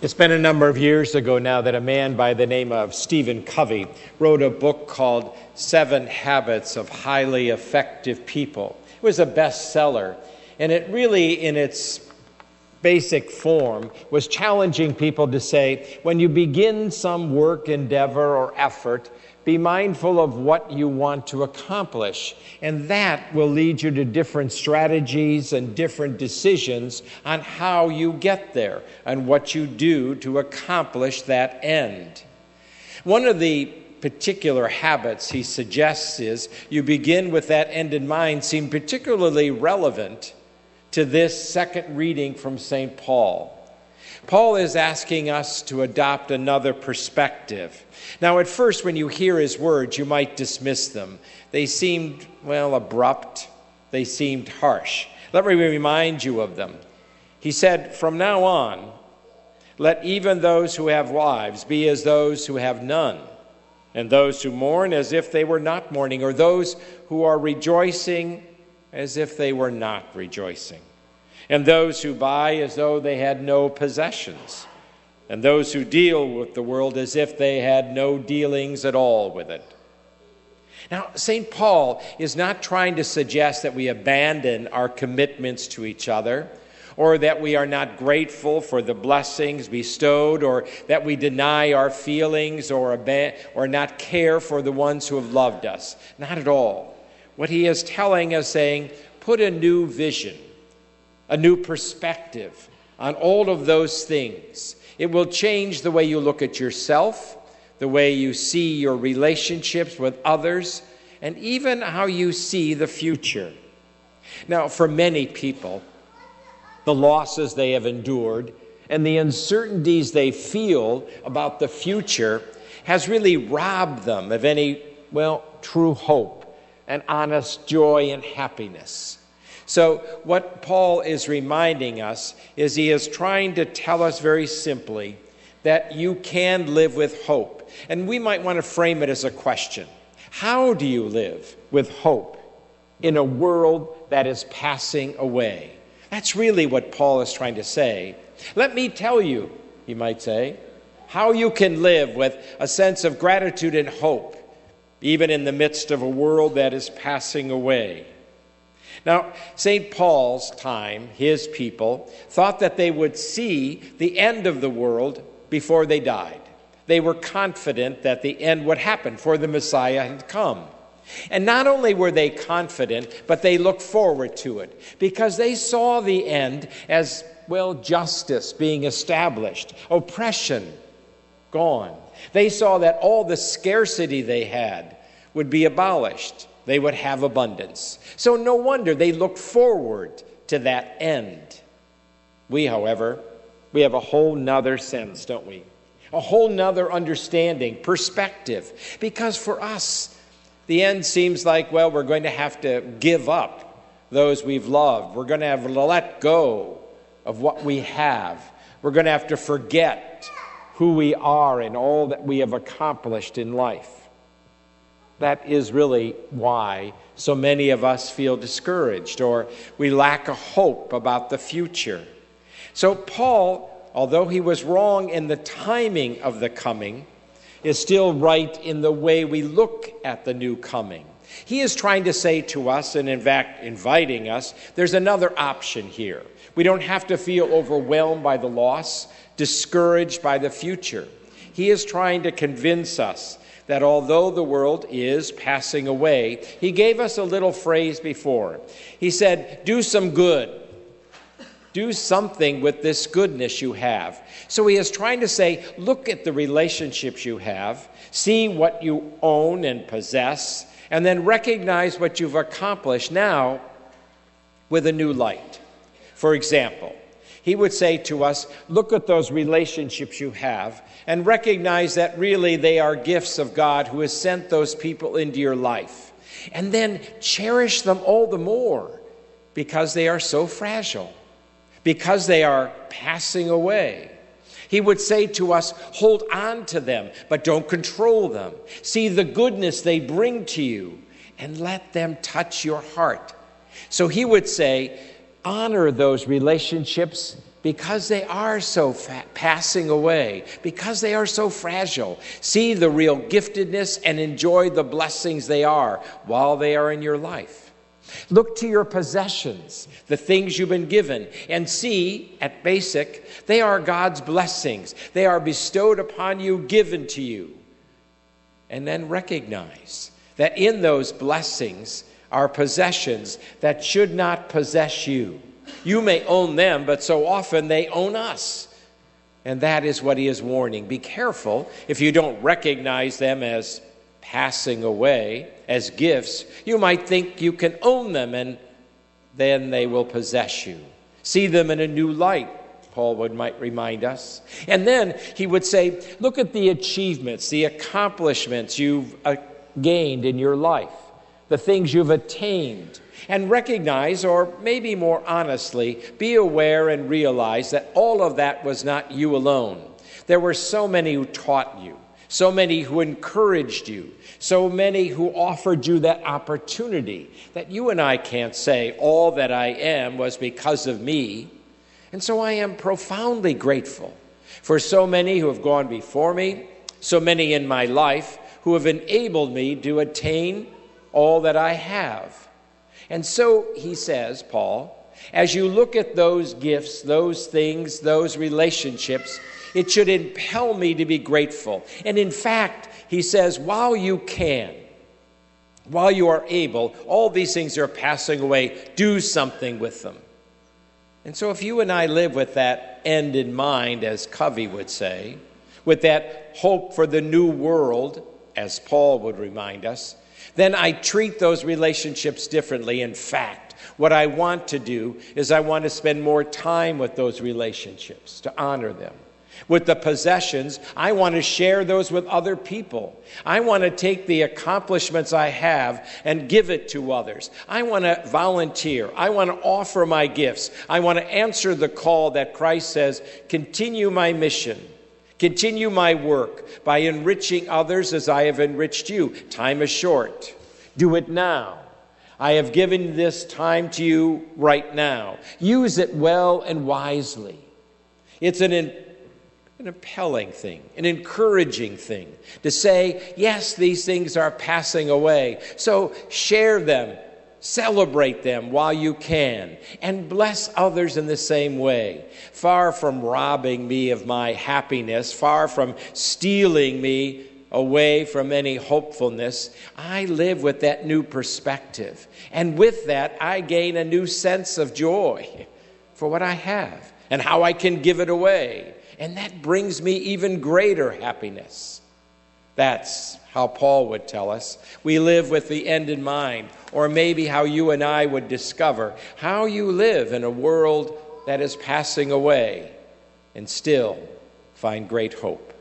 It's been a number of years ago now that a man by the name of Stephen Covey wrote a book called 7 Habits of Highly Effective People. It was a bestseller, and it really, in its basic form, was challenging people to say, when you begin some work, endeavor, or effort, be mindful of what you want to accomplish, and that will lead you to different strategies and different decisions on how you get there and what you do to accomplish that end. One of the particular habits he suggests is you begin with that end in mind seem particularly relevant to this second reading from St. Paul. Paul is asking us to adopt another perspective. Now, at first, when you hear his words, you might dismiss them. They seemed, abrupt. They seemed harsh. Let me remind you of them. He said, from now on, let even those who have wives be as those who have none, and those who mourn as if they were not mourning, or those who are rejoicing as if they were not rejoicing, and those who buy as though they had no possessions, and those who deal with the world as if they had no dealings at all with it. Now, St. Paul is not trying to suggest that we abandon our commitments to each other, or that we are not grateful for the blessings bestowed, or that we deny our feelings or not care for the ones who have loved us. Not at all. What he is telling us, saying, put a new vision, a new perspective on all of those things. It will change the way you look at yourself, the way you see your relationships with others, and even how you see the future. Now, for many people, the losses they have endured and the uncertainties they feel about the future has really robbed them of any, true hope and honest joy and happiness. So what Paul is reminding us is he is trying to tell us very simply that you can live with hope. And we might want to frame it as a question. How do you live with hope in a world that is passing away? That's really what Paul is trying to say. Let me tell you, he might say, how you can live with a sense of gratitude and hope, even in the midst of a world that is passing away. Now, St. Paul's time, his people, thought that they would see the end of the world before they died. They were confident that the end would happen, for the Messiah had come. And not only were they confident, but they looked forward to it, because they saw the end as, justice being established, oppression gone. They saw that all the scarcity they had would be abolished. They would have abundance. So no wonder they looked forward to that end. We, however, we have a whole nother sense, don't we? A whole nother understanding, perspective. Because for us, the end seems like, we're going to have to give up those we've loved. We're going to have to let go of what we have. We're going to have to forget who we are and all that we have accomplished in life. That is really why so many of us feel discouraged, or we lack a hope about the future. So Paul, although he was wrong in the timing of the coming, is still right in the way we look at the new coming. He is trying to say to us, and in fact inviting us, there's another option here. We don't have to feel overwhelmed by the loss, discouraged by the future. He is trying to convince us that although the world is passing away, he gave us a little phrase before. He said, do some good. Do something with this goodness you have. So he is trying to say, look at the relationships you have, see what you own and possess, and then recognize what you've accomplished now with a new light. For example, he would say to us, look at those relationships you have and recognize that really they are gifts of God who has sent those people into your life. And then cherish them all the more because they are so fragile, because they are passing away. He would say to us, hold on to them, but don't control them. See the goodness they bring to you and let them touch your heart. So he would say, honor those relationships because they are so passing away, because they are so fragile. See the real giftedness and enjoy the blessings they are while they are in your life. Look to your possessions, the things you've been given, and see, at basic, they are God's blessings. They are bestowed upon you, given to you. And then recognize that in those blessings are possessions that should not possess you. You may own them, but so often they own us. And that is what he is warning. Be careful if you don't recognize them as passing away, as gifts. You might think you can own them, and then they will possess you. See them in a new light, Paul might remind us. And then he would say, look at the achievements, the accomplishments you've gained in your life, the things you've attained, and recognize, or maybe more honestly, be aware and realize that all of that was not you alone. There were so many who taught you, so many who encouraged you, so many who offered you that opportunity that you and I can't say all that I am was because of me. And so I am profoundly grateful for so many who have gone before me, so many in my life who have enabled me to attain all that I have. And so he says, Paul, as you look at those gifts, those things, those relationships, it should impel me to be grateful. And in fact, he says, while you can, while you are able, all these things are passing away, do something with them. And so if you and I live with that end in mind, as Covey would say, with that hope for the new world, as Paul would remind us, then I treat those relationships differently. In fact, what I want to do is I want to spend more time with those relationships, to honor them. With the possessions, I want to share those with other people. I want to take the accomplishments I have and give it to others. I want to volunteer. I want to offer my gifts. I want to answer the call that Christ says, continue my mission. Continue my work by enriching others as I have enriched you. Time is short. Do it now. I have given this time to you right now. Use it well and wisely. It's an impelling thing, an encouraging thing to say, yes, these things are passing away. So share them, celebrate them while you can, and bless others in the same way. Far from robbing me of my happiness, far from stealing me away from any hopefulness, I live with that new perspective. And with that, I gain a new sense of joy for what I have and how I can give it away. And that brings me even greater happiness. That's how Paul would tell us. We live with the end in mind, or maybe how you and I would discover how you live in a world that is passing away and still find great hope.